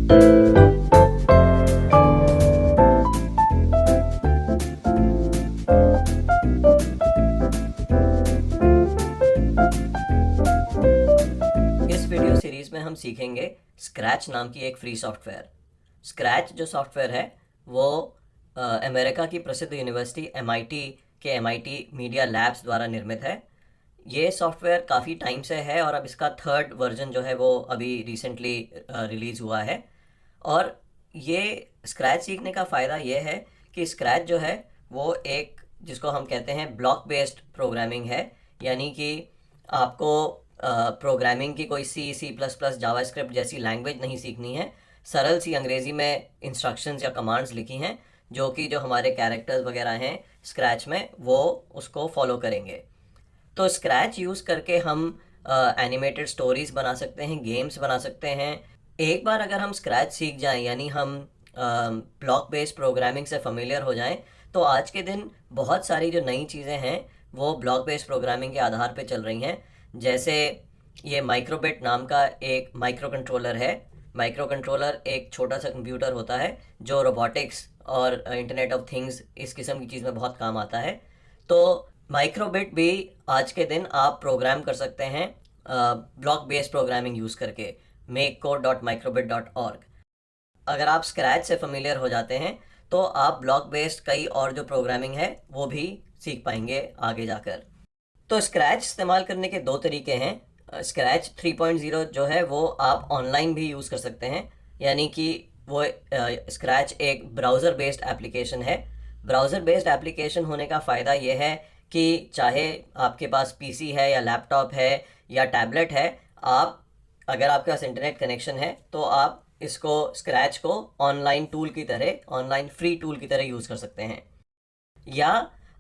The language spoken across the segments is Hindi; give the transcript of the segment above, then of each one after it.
इस वीडियो सीरीज में हम सीखेंगे स्क्रैच नाम की एक फ्री सॉफ्टवेयर। स्क्रैच जो सॉफ्टवेयर है वो अमेरिका की प्रसिद्ध यूनिवर्सिटी MIT के MIT मीडिया लैब्स द्वारा निर्मित है। ये सॉफ्टवेयर काफ़ी टाइम से है और अब इसका थर्ड वर्जन जो है वो अभी रिसेंटली रिलीज़ हुआ है। और ये स्क्रैच सीखने का फ़ायदा ये है कि स्क्रैच जो है वो एक जिसको हम कहते हैं ब्लॉक बेस्ड प्रोग्रामिंग है, यानी कि आपको प्रोग्रामिंग की कोई C++ जावास्क्रिप्ट जैसी लैंग्वेज नहीं सीखनी है। सरल सी अंग्रेज़ी में इंस्ट्रक्शंस या कमांड्स लिखी हैं जो हमारे कैरेक्टर्स वगैरह हैं स्क्रैच में, वो उसको फॉलो करेंगे। तो स्क्रैच यूज़ करके हम एनिमेटेड स्टोरीज़ बना सकते हैं, गेम्स बना सकते हैं। एक बार अगर हम स्क्रैच सीख जाएं, यानी हम ब्लॉक बेस्ड प्रोग्रामिंग से familiar हो जाएं, तो आज के दिन बहुत सारी जो नई चीज़ें हैं वो ब्लॉक बेस्ड प्रोग्रामिंग के आधार पे चल रही हैं। जैसे ये माइक्रोबिट नाम का एक माइक्रो कंट्रोलर है। माइक्रो कंट्रोलर एक छोटा सा कंप्यूटर होता है जो रोबोटिक्स और इंटरनेट ऑफ थिंग्स इस किस्म की चीज़ में बहुत काम आता है। तो माइक्रोबिट भी आज के दिन आप प्रोग्राम कर सकते हैं ब्लॉक बेस्ड प्रोग्रामिंग यूज़ करके makecode.microbit.org। अगर आप स्क्रैच से familiar हो जाते हैं तो आप ब्लॉक बेस्ड कई और जो प्रोग्रामिंग है वो भी सीख पाएंगे आगे जाकर। तो स्क्रैच इस्तेमाल करने के दो तरीके हैं। स्क्रैच 3.0 जो है वो आप ऑनलाइन भी यूज़ कर सकते हैं, यानी कि वो स्क्रैच एक ब्राउज़र बेस्ड एप्लीकेशन है। ब्राउज़र बेस्ड एप्लीकेशन होने का फ़ायदा ये है कि चाहे आपके पास PC है या लैपटॉप है या टैबलेट है, आप अगर आपके पास इंटरनेट कनेक्शन है तो आप इसको स्क्रैच को ऑनलाइन टूल की तरह, ऑनलाइन फ्री टूल की तरह यूज़ कर सकते हैं। या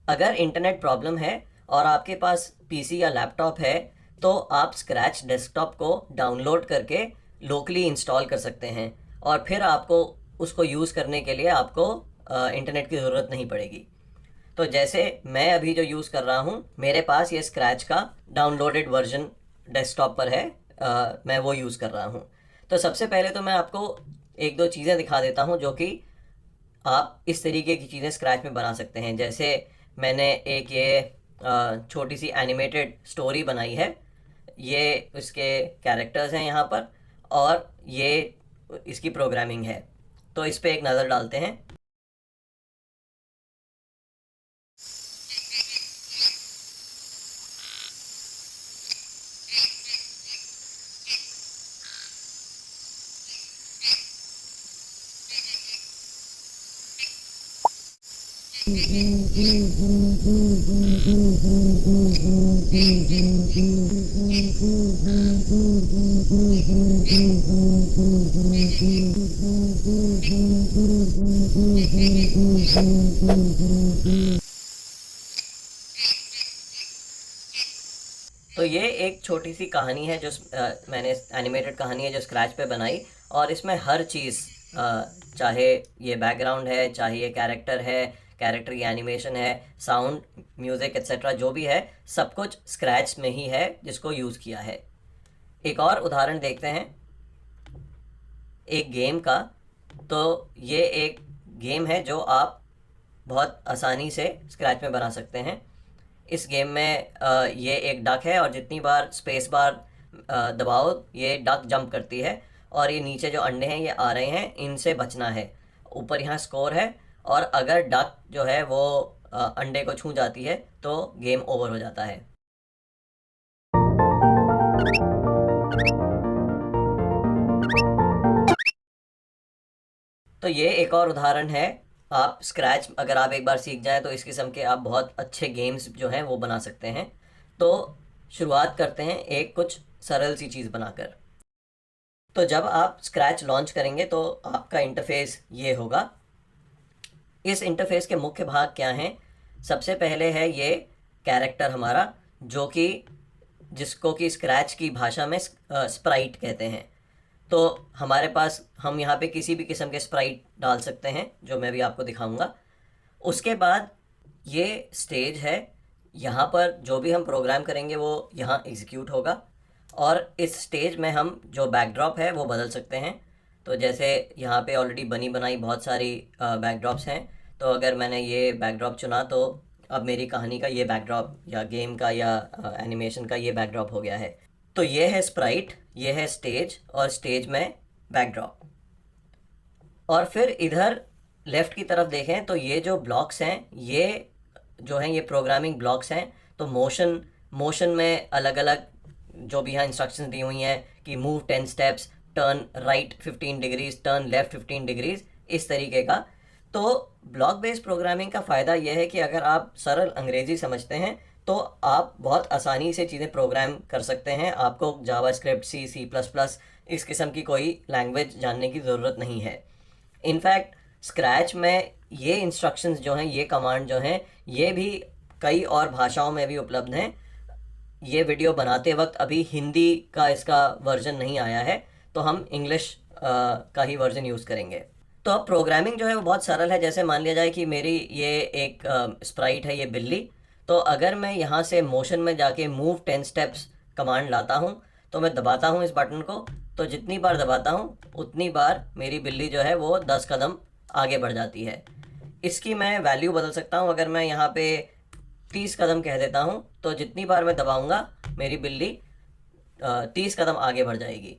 अगर इंटरनेट प्रॉब्लम है और आपके पास PC या लैपटॉप है तो आप स्क्रैच डेस्कटॉप को डाउनलोड करके लोकली इंस्टॉल कर सकते हैं और फिर आपको उसको यूज़ करने के लिए आपको इंटरनेट की ज़रूरत नहीं पड़ेगी। तो जैसे मैं अभी जो यूज़ कर रहा हूँ, मेरे पास ये स्क्रैच का डाउनलोडेड वर्जन डेस्कटॉप पर है, मैं वो यूज़ कर रहा हूँ। तो सबसे पहले तो मैं आपको एक दो चीज़ें दिखा देता हूँ जो कि आप इस तरीके की चीज़ें स्क्रैच में बना सकते हैं। जैसे मैंने एक ये छोटी सी एनिमेटेड स्टोरी बनाई है। ये इसके कैरेक्टर्स हैं यहाँ पर और ये इसकी प्रोग्रामिंग है। तो इस पर एक नज़र डालते हैं। तो ये एक छोटी सी कहानी है जो मैंने एनिमेटेड कहानी है जो स्क्रैच पे बनाई, और इसमें हर चीज़ चाहे ये बैकग्राउंड है, चाहे ये कैरेक्टर है, कैरेक्टर की एनिमेशन है, साउंड, म्यूज़िक एक्सेट्रा जो भी है, सब कुछ स्क्रैच में ही है जिसको यूज़ किया है। एक और उदाहरण देखते हैं एक गेम का। तो ये एक गेम है जो आप बहुत आसानी से स्क्रैच में बना सकते हैं। इस गेम में ये एक डक है और जितनी बार स्पेस बार दबाओ ये डक जंप करती है और ये नीचे जो अंडे हैं ये आ रहे हैं, इनसे बचना है। ऊपर यहाँ स्कोर है और अगर डक जो है वो अंडे को छू जाती है तो गेम ओवर हो जाता है। तो ये एक और उदाहरण है। आप स्क्रैच अगर आप एक बार सीख जाएं तो इस किस्म के आप बहुत अच्छे गेम्स जो हैं वो बना सकते हैं। तो शुरुआत करते हैं एक कुछ सरल सी चीज़ बनाकर। तो जब आप स्क्रैच लॉन्च करेंगे तो आपका इंटरफेस ये होगा। इस इंटरफेस के मुख्य भाग क्या हैं? सबसे पहले है ये कैरेक्टर हमारा, जो कि जिसको कि स्क्रैच की भाषा में स्प्राइट कहते हैं। तो हमारे पास हम यहाँ पे किसी भी किस्म के स्प्राइट डाल सकते हैं जो मैं भी आपको दिखाऊंगा। उसके बाद ये स्टेज है, यहाँ पर जो भी हम प्रोग्राम करेंगे वो यहाँ एग्जीक्यूट होगा और इस स्टेज में हम जो बैकड्रॉप है वो बदल सकते हैं। तो जैसे यहाँ पे ऑलरेडी बनी बनाई बहुत सारी बैकड्रॉप्स हैं। तो अगर मैंने ये बैकड्रॉप चुना तो अब मेरी कहानी का ये बैकड्रॉप या गेम का या एनिमेशन का ये बैकड्रॉप हो गया है। तो ये है स्प्राइट, ये है स्टेज और स्टेज में बैकड्रॉप। और फिर इधर लेफ़्ट की तरफ देखें तो ये जो ब्लॉक्स हैं ये जो हैं ये प्रोग्रामिंग ब्लॉक्स हैं। तो मोशन में अलग अलग जो भी यहाँ इंस्ट्रक्शंस दी हुई हैं कि move 10 steps, turn right 15 degrees, turn left 15 degrees, इस तरीके का। तो ब्लॉक बेस्ड प्रोग्रामिंग का फ़ायदा यह है कि अगर आप सरल अंग्रेज़ी समझते हैं तो आप बहुत आसानी से चीज़ें प्रोग्राम कर सकते हैं। आपको जावास्क्रिप्ट, C++ इस किस्म की कोई लैंग्वेज जानने की ज़रूरत नहीं है। इनफैक्ट स्क्रैच में ये इंस्ट्रक्शंस जो हैं, ये कमांड जो हैं, ये भी कई और भाषाओं में भी उपलब्ध हैं। ये वीडियो बनाते वक्त अभी हिंदी का इसका वर्जन नहीं आया है, तो हम इंग्लिश का ही वर्जन यूज़ करेंगे। तो अब प्रोग्रामिंग जो है वो बहुत सरल है। जैसे मान लिया जाए कि मेरी ये एक स्प्राइट है, ये बिल्ली। तो अगर मैं यहाँ से मोशन में जाके मूव 10 स्टेप्स कमांड लाता हूँ तो मैं दबाता हूँ इस बटन को, तो जितनी बार दबाता हूँ उतनी बार मेरी बिल्ली जो है वो 10 कदम आगे बढ़ जाती है। इसकी मैं वैल्यू बदल सकता हूँ। अगर मैं यहाँ पे 30 कदम कह देता हूँ तो जितनी बार मैं दबाऊँगा मेरी बिल्ली 30 कदम आगे बढ़ जाएगी।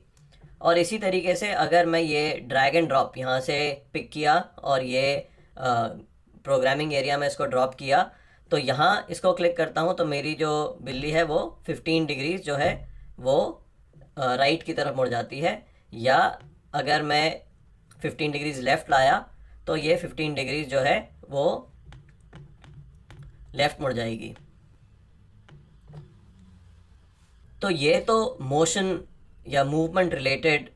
और इसी तरीके से अगर मैं ये ड्रैग एंड ड्रॉप यहाँ से पिक किया और ये प्रोग्रामिंग एरिया में इसको ड्रॉप किया, तो यहाँ इसको क्लिक करता हूँ तो मेरी जो बिल्ली है वो 15 डिग्रीज जो है वो राइट की तरफ मुड़ जाती है। या अगर मैं 15 डिग्रीज लेफ़्ट लाया तो ये 15 डिग्रीज जो है वो लेफ़्ट मुड़ जाएगी। तो ये तो मोशन या मूवमेंट रिलेटेड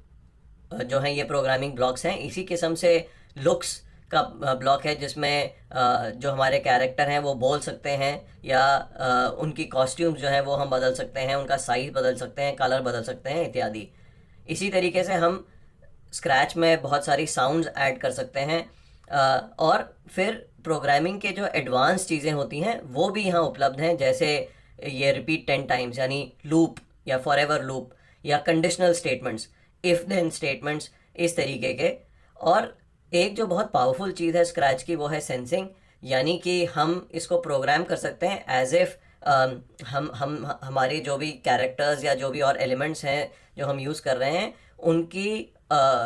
जो है ये प्रोग्रामिंग ब्लॉक्स हैं। इसी किस्म से लुक्स का ब्लॉक है जिसमें जो हमारे कैरेक्टर हैं वो बोल सकते हैं या उनकी कॉस्ट्यूम्स जो है वो हम बदल सकते हैं, उनका साइज़ बदल सकते हैं, कलर बदल सकते हैं इत्यादि। इसी तरीके से हम स्क्रैच में बहुत सारी साउंड्स ऐड कर सकते हैं। और फिर प्रोग्रामिंग के जो एडवांस चीज़ें होती हैं वो भी यहाँ उपलब्ध हैं, जैसे ये रिपीट 10 टाइम्स यानी लूप या फॉरएवर लूप या conditional statements, if then statements, इस तरीके के। और एक जो बहुत पावरफुल चीज़ है स्क्रैच की वो है सेंसिंग, यानी कि हम इसको प्रोग्राम कर सकते हैं एज इफ़ हम हमारे जो भी कैरेक्टर्स या जो भी और एलिमेंट्स हैं जो हम यूज़ कर रहे हैं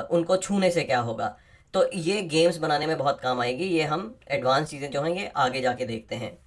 उनको छूने से क्या होगा। तो ये गेम्स बनाने में बहुत काम आएगी। ये हम एडवांस चीज़ें जो हैं ये आगे जाके देखते हैं।